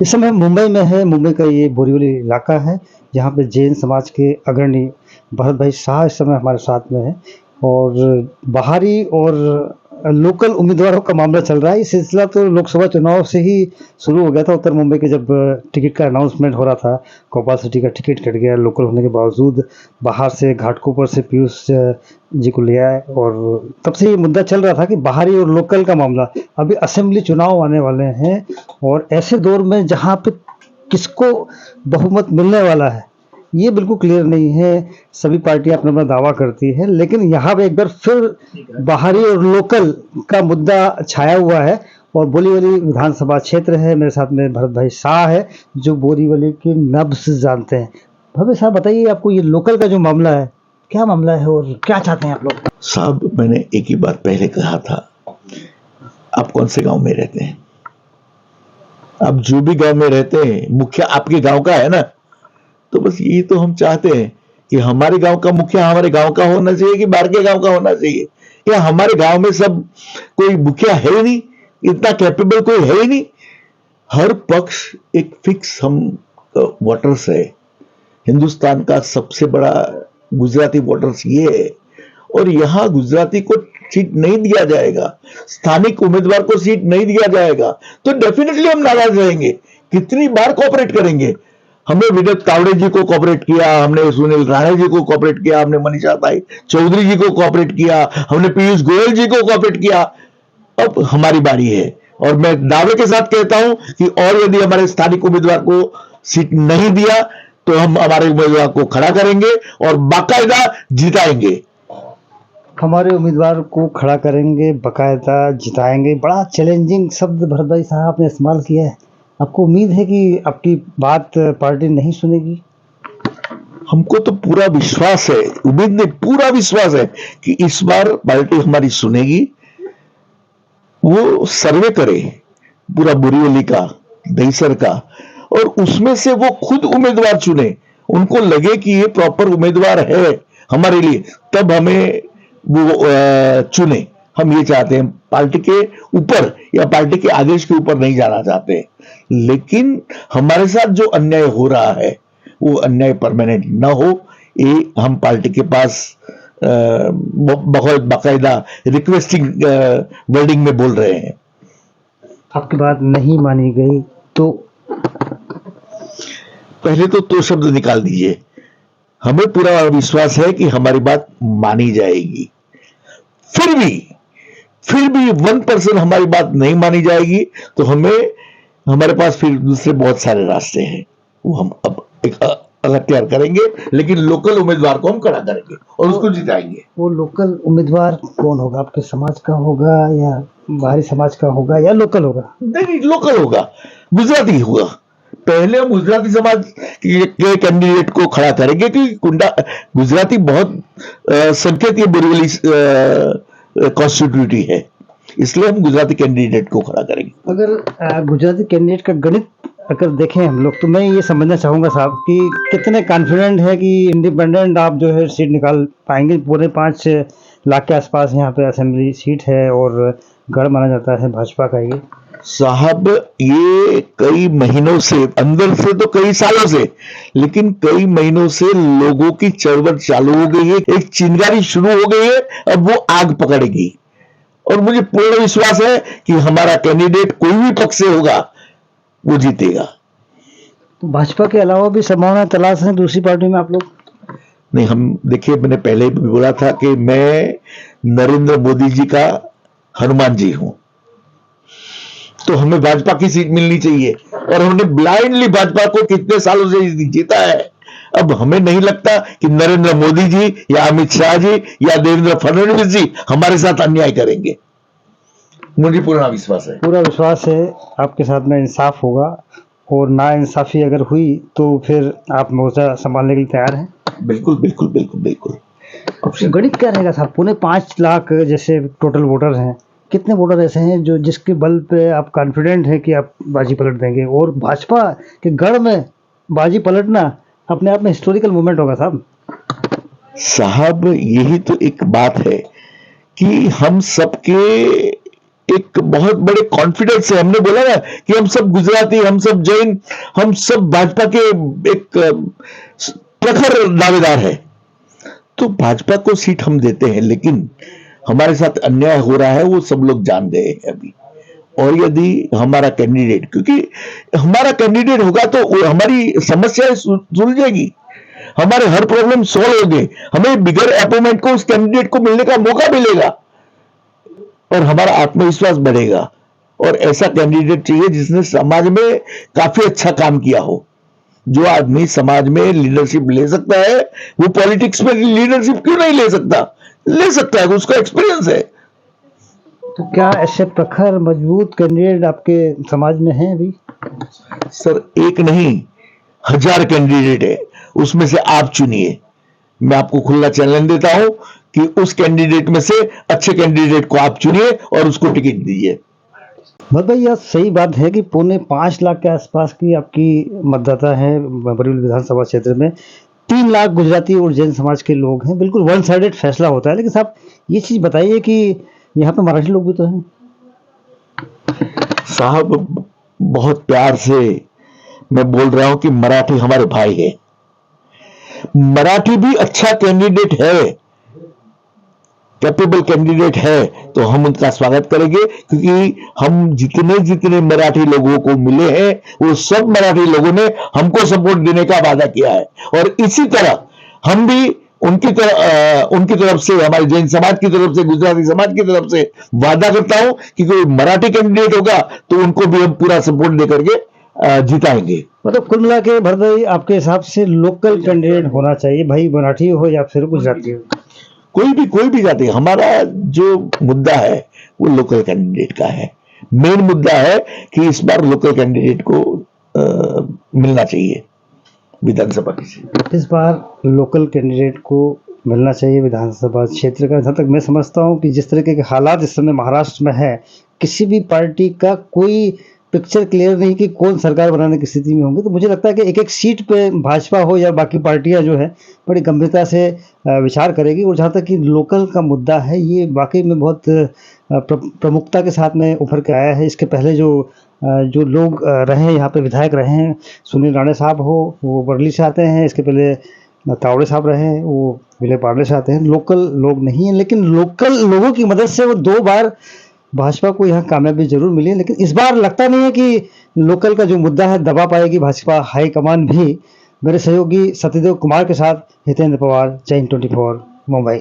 इस समय हम मुंबई में है। मुंबई का ये बोरीवली इलाका है, जहाँ पे जैन समाज के अग्रणी भरत भाई शाह इस समय हमारे साथ में हैं। और बाहरी और लोकल उम्मीदवारों का मामला चल रहा है। ये सिलसिला तो लोकसभा चुनाव से ही शुरू हो गया था। उत्तर मुंबई के जब टिकट का अनाउंसमेंट हो रहा था, गोपाल सिटी का टिकट कट गया लोकल होने के बावजूद। बाहर से घाटकोपर से पीयूष जी को ले आए, और तब से ये मुद्दा चल रहा था कि बाहरी और लोकल का मामला। अभी असेंबली चुनाव आने वाले हैं, और ऐसे दौर में जहाँ पे किसको बहुमत मिलने वाला है ये बिल्कुल क्लियर नहीं है। सभी पार्टियां अपना अपना दावा करती है, लेकिन यहाँ पे एक बार फिर बाहरी और लोकल का मुद्दा छाया हुआ है। और बोरीवली विधानसभा क्षेत्र है। मेरे साथ में भरत भाई शाह है, जो बोरीवली की नब्ज जानते हैं। भरत भाई साहब, बताइए, आपको ये लोकल का जो मामला है, क्या मामला है और क्या चाहते हैं आप लोग? साहब, मैंने एक ही बात पहले कहा था, आप कौन से गांव में रहते हैं? आप जो भी गांव में रहते हैं, मुखिया आपके गांव का है ना। तो बस यही तो हम चाहते हैं कि हमारे गांव का मुखिया हमारे गांव का होना चाहिए कि बाहर के गांव का होना चाहिए। या हमारे गांव में सब कोई मुखिया है ही नहीं, इतना कैपेबल कोई है ही नहीं। हर पक्ष एक फिक्स हम वोटर्स है। हिंदुस्तान का सबसे बड़ा गुजराती वोटर्स ये है, और यहां गुजराती को सीट नहीं दिया जाएगा, स्थानिक उम्मीदवार को सीट नहीं दिया जाएगा, तो डेफिनेटली हम नाराज रहेंगे। कितनी बार कोऑपरेट करेंगे? हमने विनय तावड़े जी को कोऑपरेट किया, हमने सुनील राणा जी को कोऑपरेट किया, हमने मनीषा भाई चौधरी जी को कोऑपरेट किया, हमने पीयूष गोयल जी को कोऑपरेट किया। अब हमारी बारी है, और मैं दावे के साथ कहता हूं कि और यदि हमारे स्थानिक उम्मीदवार को सीट नहीं दिया तो हम हमारे उम्मीदवार को खड़ा करेंगे और बाकायदा जिताएंगे। हमारे उम्मीदवार को खड़ा करेंगे, बाकायदा जिताएंगे। बड़ा चैलेंजिंग शब्द भरत भाई साहब आपने इस्तेमाल किया है। आपको उम्मीद है कि आपकी बात पार्टी नहीं सुनेगी? हमको तो पूरा विश्वास है, उम्मीद नहीं, पूरा विश्वास है कि इस बार पार्टी हमारी सुनेगी। वो सर्वे करे पूरा बोरीवली का, दहीसर का, और उसमें से वो खुद उम्मीदवार चुने। उनको लगे कि ये प्रॉपर उम्मीदवार है हमारे लिए, तब हमें वो चुने। हम ये चाहते हैं, पार्टी के ऊपर या पार्टी के आदेश के ऊपर नहीं जाना चाहते। लेकिन हमारे साथ जो अन्याय हो रहा है वो अन्याय परमानेंट ना हो, ये हम पार्टी के पास बहुत बाकायदा रिक्वेस्टिंग वर्डिंग में बोल रहे हैं। आपकी बात नहीं मानी गई तो? पहले तो शब्द निकाल दीजिए। हमें पूरा विश्वास है कि हमारी बात मानी जाएगी। फिर भी 1% हमारी बात नहीं मानी जाएगी तो हमारे पास फिर दूसरे बहुत सारे रास्ते हैं, वो हम अब एक अलग तैयार करेंगे। लेकिन लोकल उम्मीदवार को हम खड़ा करेंगे और उसको जिताएंगे। वो लोकल उम्मीदवार कौन होगा? आपके समाज का होगा या बाहरी समाज का होगा या लोकल होगा? नहीं, लोकल होगा, गुजराती होगा। पहले हम गुजराती समाज के कैंडिडेट को खड़ा करेंगे, क्योंकि गुजराती बहुत संख्यक ये बोरीवली कॉन्स्टिट्यूटी है, इसलिए हम गुजराती कैंडिडेट को खड़ा करेंगे। अगर गुजराती कैंडिडेट का गणित अगर देखें हम लोग, तो मैं ये समझना चाहूँगा साहब कि कितने कॉन्फिडेंट है कि इंडिपेंडेंट आप जो है सीट निकाल पाएंगे? पूरे 5 लाख के आसपास यहाँ पे असेंबली सीट है, और गढ़ माना जाता है भाजपा का ये। साहब, ये कई महीनों से, अंदर से तो कई सालों से, लेकिन कई महीनों से लोगों की चळवळ चालू हो गई है, एक चिंगारी शुरू हो गई है, अब वो आग पकड़ेगी। और मुझे पूर्ण विश्वास है कि हमारा कैंडिडेट कोई भी पक्ष से होगा वो जीतेगा। तो भाजपा के अलावा भी संभावना तलाश है दूसरी पार्टी में आप लोग? नहीं, हम देखिए, मैंने पहले भी बोला था कि मैं नरेंद्र मोदी जी का हनुमान जी हूं, तो हमें भाजपा की सीट मिलनी चाहिए। और हमने ब्लाइंडली भाजपा को कितने सालों से जीता है। अब हमें नहीं लगता कि नरेंद्र मोदी जी या अमित शाह जी या देवेंद्र फडणवीस जी हमारे साथ अन्याय करेंगे। मुझे पूरा विश्वास है। पूरा विश्वास है आपके साथ में इंसाफ होगा, और ना इंसाफी अगर हुई तो फिर आप मोर्चा संभालने के लिए तैयार हैं? बिल्कुल बिल्कुल बिल्कुल बिल्कुल। अब गणित क्या रहेगा साहब? पौने 5 लाख जैसे टोटल वोटर हैं, कितने वोटर ऐसे हैं जो जिसके बल पे आप कॉन्फिडेंट हैं कि आप बाजी पलट देंगे? और भाजपा के गढ़ में बाजी पलटना अपने आप में हिस्टोरिकल मूवमेंट होगा साहब। साहब, यही तो एक बात है कि हम सबके एक बहुत बड़े कॉन्फिडेंस से हमने बोला ना कि हम सब गुजराती, हम सब जैन, हम सब भाजपा के एक प्रखर दावेदार है। तो भाजपा को सीट हम देते हैं, लेकिन हमारे साथ अन्याय हो रहा है वो सब लोग जान गए हैं अभी। और यदि हमारा कैंडिडेट, क्योंकि हमारा कैंडिडेट होगा तो हमारी समस्याएं सुलझेगी, हमारे हर प्रॉब्लम सॉल्व होंगे, हमें बिगर अपॉइंटमेंट को उस कैंडिडेट को मिलने का मौका मिलेगा और हमारा आत्मविश्वास बढ़ेगा। और ऐसा कैंडिडेट चाहिए जिसने समाज में काफी अच्छा काम किया हो। जो आदमी समाज में लीडरशिप ले सकता है वो पॉलिटिक्स में लीडरशिप क्यों नहीं ले सकता? ले सकता है, उसका एक्सपीरियंस है। तो क्या ऐसे प्रखर मजबूत कैंडिडेट आपके समाज में हैं अभी? सर, एक नहीं, 1000 कैंडिडेट है, उसमें से आप चुनिए। मैं आपको खुला चैलेंज देता हूं कि उस कैंडिडेट में से अच्छे कैंडिडेट को आप चुनिए और उसको टिकट दीजिए। भरत भाई, यह सही बात है कि 4.25 लाख के आसपास की आपकी मतदाता है बरेली विधानसभा क्षेत्र में। 3 लाख गुजराती और जैन समाज के लोग हैं। बिल्कुल वन साइडेड फैसला होता है। लेकिन साहब, ये चीज़ बताइए कि यहाँ पे मराठी लोग भी तो हैं। साहब, बहुत प्यार से मैं बोल रहा हूं कि मराठी हमारे भाई है। मराठी भी अच्छा कैंडिडेट है, कैपेबल कैंडिडेट है, तो हम उनका स्वागत करेंगे, क्योंकि हम जितने जितने मराठी लोगों को मिले हैं वो सब मराठी लोगों ने हमको सपोर्ट देने का वादा किया है। और इसी तरह हम भी उनकी तरफ से, हमारे जैन समाज की तरफ से, गुजराती समाज की तरफ से वादा करता हूं कि कोई मराठी कैंडिडेट होगा तो उनको भी हम पूरा सपोर्ट देकर के जिताएंगे। मतलब कुल मिला के भरत भाई, आपके हिसाब से लोकल कैंडिडेट होना चाहिए, भाई मराठी हो या फिर गुजराती हो? कोई भी जाति। हमारा जो मुद्दा है वो लोकल कैंडिडेट का है। मेन मुद्दा है कि इस बार लोकल कैंडिडेट को मिलना चाहिए विधानसभा की सीट। इस बार लोकल कैंडिडेट को मिलना चाहिए विधानसभा क्षेत्र का। जहाँ तक मैं समझता हूँ कि जिस तरीके के हालात इस समय महाराष्ट्र में है, किसी भी पार्टी का कोई पिक्चर क्लियर नहीं कि कौन सरकार बनाने की स्थिति में होंगे। तो मुझे लगता है कि एक एक सीट पे भाजपा हो या बाकी पार्टियां जो है बड़ी गंभीरता से विचार करेगी। और जहाँ तक कि लोकल का मुद्दा है, ये वाकई में बहुत प्रमुखता के साथ में उभर के आया है। इसके पहले जो लोग रहे यहाँ पे, विधायक रहे हैं, सुनील राणे साहब हो, वो बरेली से आते हैं। इसके पहले तावड़े साहब रहे हैं, वो विले पार्ले से आते हैं। लोकल लोग नहीं हैं, लेकिन लोकल लोगों की मदद से वो 2 बार भाजपा को यहाँ कामयाबी जरूर मिली है। लेकिन इस बार लगता नहीं है कि लोकल का जो मुद्दा है दबा पाएगी भाजपा हाईकमान भी। मेरे सहयोगी सत्यदेव कुमार के साथ हितेंद्र पवार, जय हिंद 24 मुंबई।